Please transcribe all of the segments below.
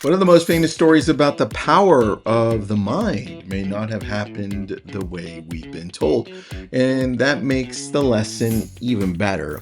One of the most famous stories about the power of the mind may not have happened the way we've been told, and that makes the lesson even better.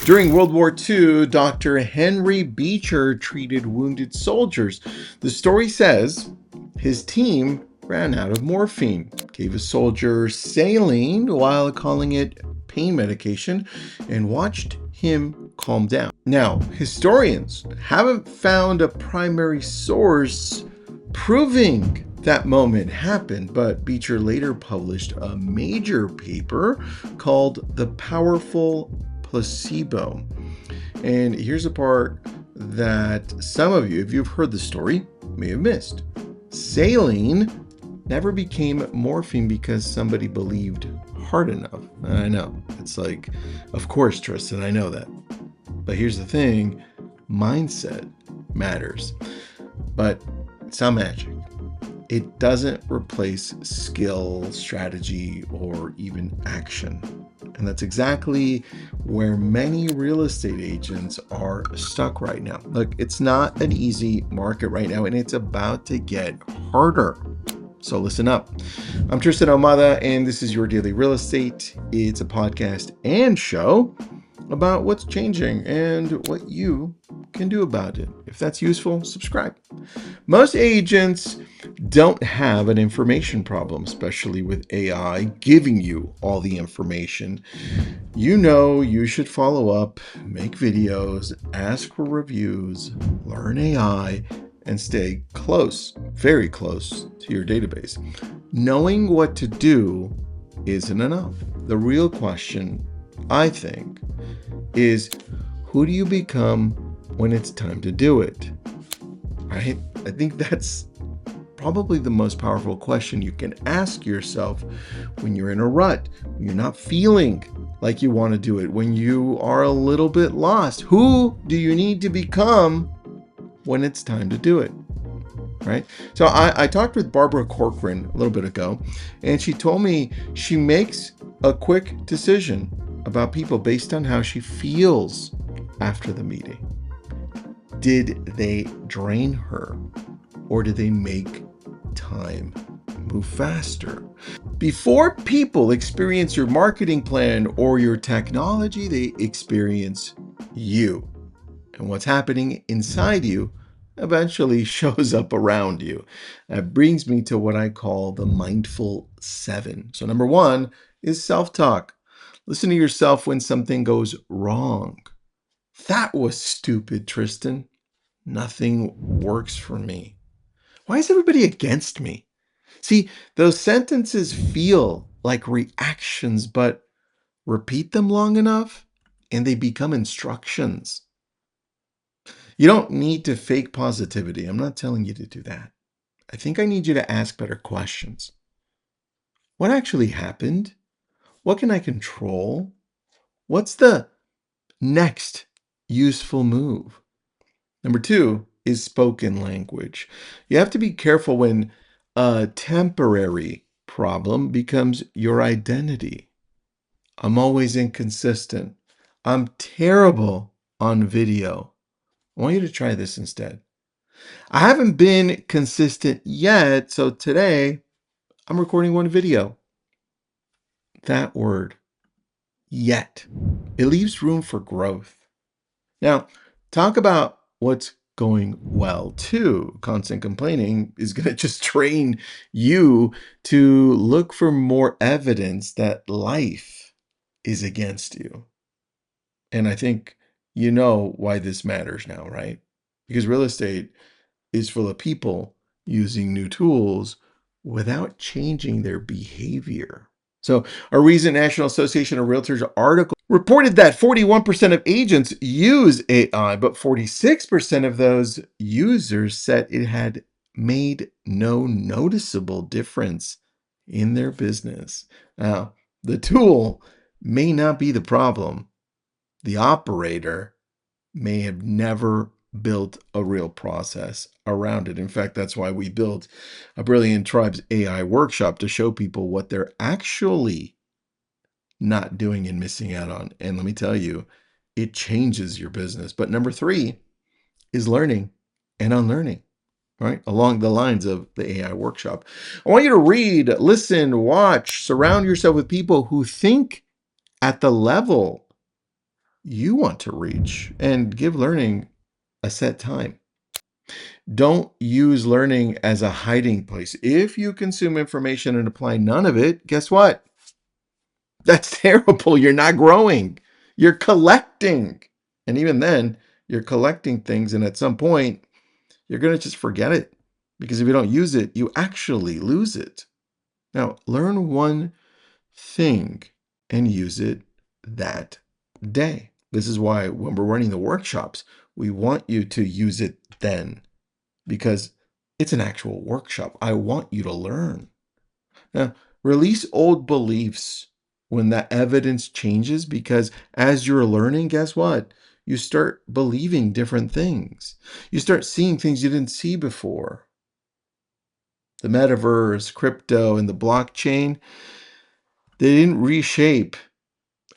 During World War II, Dr. Henry Beecher treated wounded soldiers. The story says his team ran out of morphine, gave a soldier saline while calling it pain medication, and watched him calm down. Now, historians haven't found a primary source proving that moment happened, but Beecher later published a major paper called The Powerful Placebo. And here's a part that some of you, if you've heard the story, may have missed. Saline never became morphine because somebody believed hard enough. I know. It's like, of course, Tristan, I know that. But here's the thing, mindset matters. But it's not magic. It doesn't replace skill, strategy, or even action. And that's exactly where many real estate agents are stuck right now. Look, it's not an easy market right now, and it's about to get harder. So listen up. I'm Tristan Almada, and this is Your Daily Real Estate. It's a podcast and show about what's changing and what you can do about it. If that's useful, subscribe. Most agents don't have an information problem, especially with AI giving you all the information. You know you should follow up, make videos, ask for reviews, learn AI, and stay close, very close to your database. Knowing what to do isn't enough. The real question, I think, is who do you become when it's time to do it? Right? I think that's probably the most powerful question you can ask yourself when you're in a rut, when you're not feeling like you want to do it, when you are a little bit lost. Who do you need to become when it's time to do it? Right? So I talked with Barbara Corcoran a little bit ago, and she told me she makes a quick decision about people based on how she feels after the meeting. Did they drain her, or did they make time move faster? Before people experience your marketing plan or your technology, they experience you. And what's happening inside you eventually shows up around you. That brings me to what I call the mindful 7. So number 1 is self-talk. Listen to yourself when something goes wrong. That was stupid, Tristan. Nothing works for me. Why is everybody against me? See, those sentences feel like reactions, but repeat them long enough and they become instructions. You don't need to fake positivity. I'm not telling you to do that. I think I need you to ask better questions. What actually happened? What can I control? What's the next useful move? Number 2 is spoken language. You have to be careful when a temporary problem becomes your identity. I'm always inconsistent. I'm terrible on video. I want you to try this instead. I haven't been consistent yet, so today I'm recording one video. That word, yet, it leaves room for growth. Now, talk about what's going well too. Constant complaining is going to just train you to look for more evidence that life is against you. And I think you know why this matters now, right? Because real estate is full of people using new tools without changing their behavior. So, a recent National Association of Realtors article reported that 41% of agents use AI, but 46% of those users said it had made no noticeable difference in their business. Now, the tool may not be the problem. The operator may have never built a real process around it. In fact, that's why we built a Brilliant Tribes AI workshop to show people what they're actually not doing and missing out on. And let me tell you, it changes your business. But number 3 is learning and unlearning, right? Along the lines of the AI workshop. I want you to read, listen, watch, surround yourself with people who think at the level you want to reach, and give learning a set time. Don't use learning as a hiding place. If you consume information and apply none of it, guess what? That's terrible. You're not growing. You're collecting. And even then, you're collecting things, and at some point, you're going to just forget it. Because if you don't use it, you actually lose it. Now, learn one thing and use it that day. This is why when we're running the workshops, we want you to use it then, because it's an actual workshop. I want you to learn. Now, release old beliefs when that evidence changes, because as you're learning, guess what? You start believing different things. You start seeing things you didn't see before. The metaverse, crypto, and the blockchain, they didn't reshape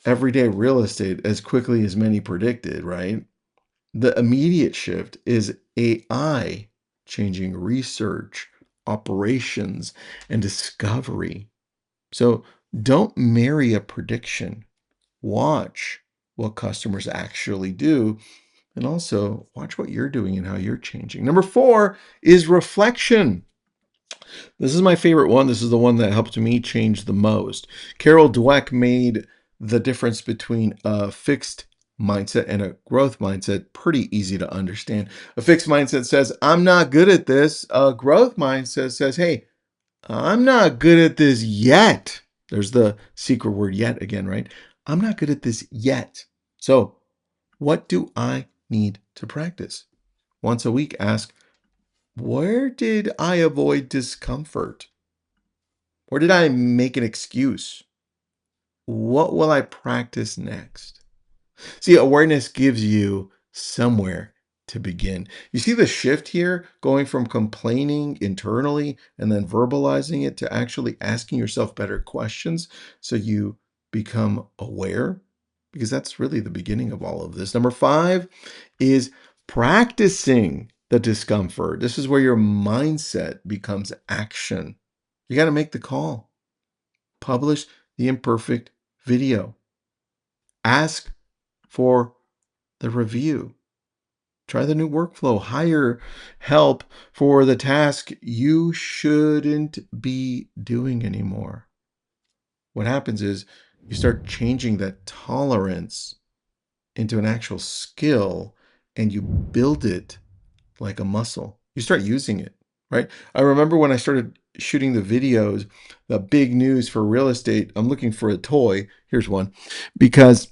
everyday real estate as quickly as many predicted, right? The immediate shift is AI changing research, operations, and discovery. So don't marry a prediction. Watch what customers actually do, and also watch what you're doing and how you're changing. Number 4 is reflection. This is my favorite one. This is the one that helped me change the most. Carol Dweck made the difference between a fixed mindset and a growth mindset pretty easy to understand. A fixed mindset says, I'm not good at this. A growth mindset says, hey, I'm not good at this yet. There's the secret word yet again, right? I'm not good at this yet. So, what do I need to practice? Once a week, ask, where did I avoid discomfort? Where did I make an excuse? What will I practice next? See, awareness gives you somewhere to begin. You see the shift here, going from complaining internally and then verbalizing it to actually asking yourself better questions so you become aware? Because that's really the beginning of all of this. Number 5 is practicing the discomfort. This is where your mindset becomes action. You got to make the call. Publish the imperfect video. Ask for the review. Try the new workflow. Hire help for the task you shouldn't be doing anymore. What happens is you start changing that tolerance into an actual skill, and you build it like a muscle. You start using it, right? I remember when I started shooting the videos, the big news for real estate, I'm looking for a toy. Here's one. Because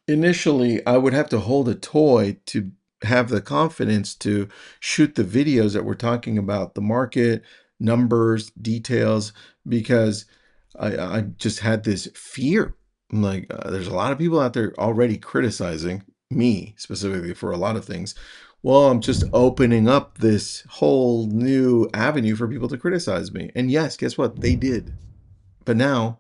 initially I would have to hold a toy to have the confidence to shoot the videos that we're talking about, the market, numbers, details, because I just had this fear. I'm like, there's a lot of people out there already criticizing me specifically for a lot of things. Well, I'm just opening up this whole new avenue for people to criticize me. And yes, guess what? They did. But now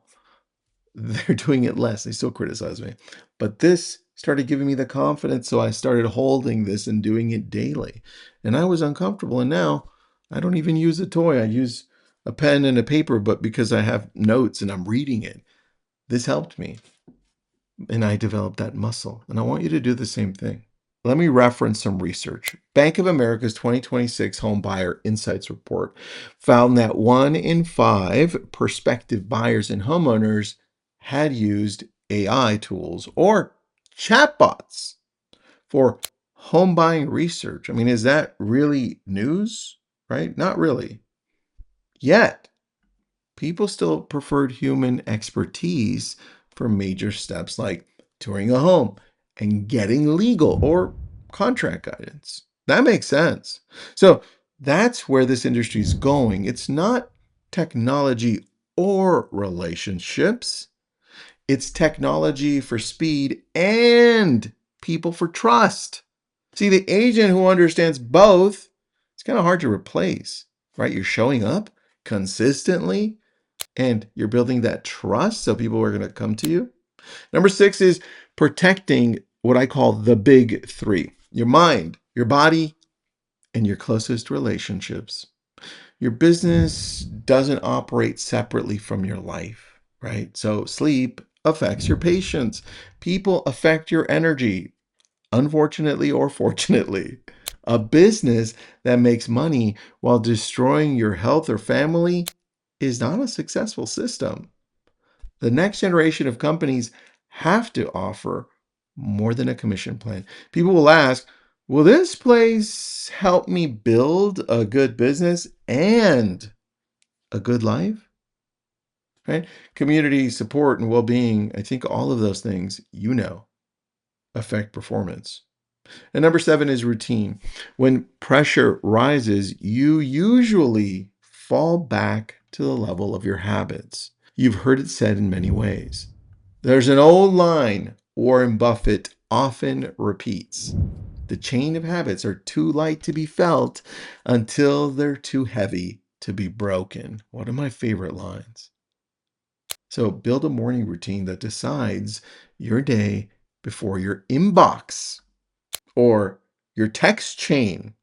they're doing it less. They still criticize me. But this started giving me the confidence. So I started holding this and doing it daily. And I was uncomfortable. And now I don't even use a toy. I use a pen and a paper, but because I have notes and I'm reading it, this helped me. And I developed that muscle. And I want you to do the same thing. Let me reference some research. Bank of America's 2026 Home Buyer Insights Report found that 1 in 5 prospective buyers and homeowners had used AI tools or chatbots for home buying research. I mean, is that really news? Right? Not really. Yet, people still preferred human expertise for major steps like touring a home and getting legal or contract guidance. That makes sense. So that's where this industry is going. It's not technology or relationships, it's technology for speed and people for trust. See, the agent who understands both, it's kind of hard to replace, right? You're showing up consistently, and you're building that trust so people are going to come to you. Number 6 is protecting what I call the big 3: your mind, your body, and your closest relationships. Your business doesn't operate separately from your life, right? So sleep affects your patience. People affect your energy, unfortunately or fortunately. A business that makes money while destroying your health or family is not a successful system. The next generation of companies have to offer more than a commission plan. People will ask, will this place help me build a good business and a good life? Right? Community support and well-being, I think all of those things, affect performance. And number 7 is routine. When pressure rises, you usually fall back to the level of your habits. You've heard it said in many ways. There's an old line Warren Buffett often repeats: the chain of habits are too light to be felt until they're too heavy to be broken. One of my favorite lines. So build a morning routine that decides your day before your inbox or your text chain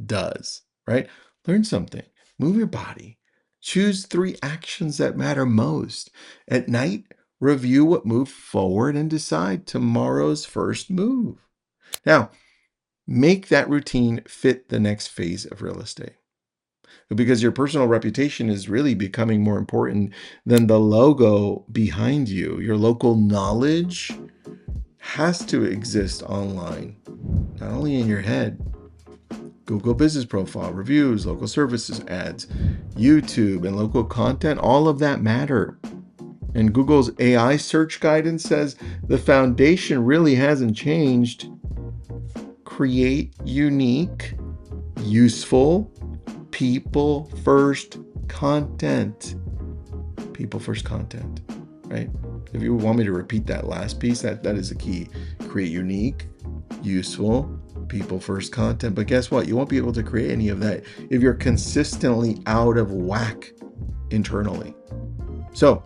does, right? Learn something, move your body, choose 3 actions that matter most. At night, review what moved forward and decide tomorrow's first move. Now, make that routine fit the next phase of real estate, because your personal reputation is really becoming more important than the logo behind you. Your local knowledge has to exist online, not only in your head. Google business profile, reviews, local services ads, YouTube, and local content, all of that matter. And Google's AI search guidance says the foundation really hasn't changed. Create unique, useful, people first content. People first content, right? If you want me to repeat that last piece, that is the key. Create unique, useful, people first content. But guess what? You won't be able to create any of that if you're consistently out of whack internally. So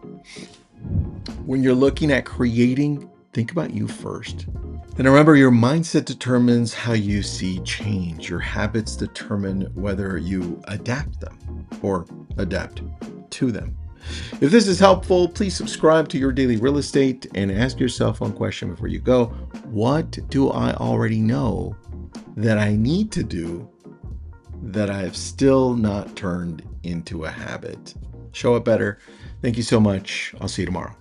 when you're looking at creating, think about you first. And remember, your mindset determines how you see change. Your habits determine whether you adapt them or adapt to them. If this is helpful, please subscribe to Your Daily Real Estate and ask yourself one question before you go. What do I already know that I need to do that I have still not turned into a habit? Show up better. Thank you so much. I'll see you tomorrow.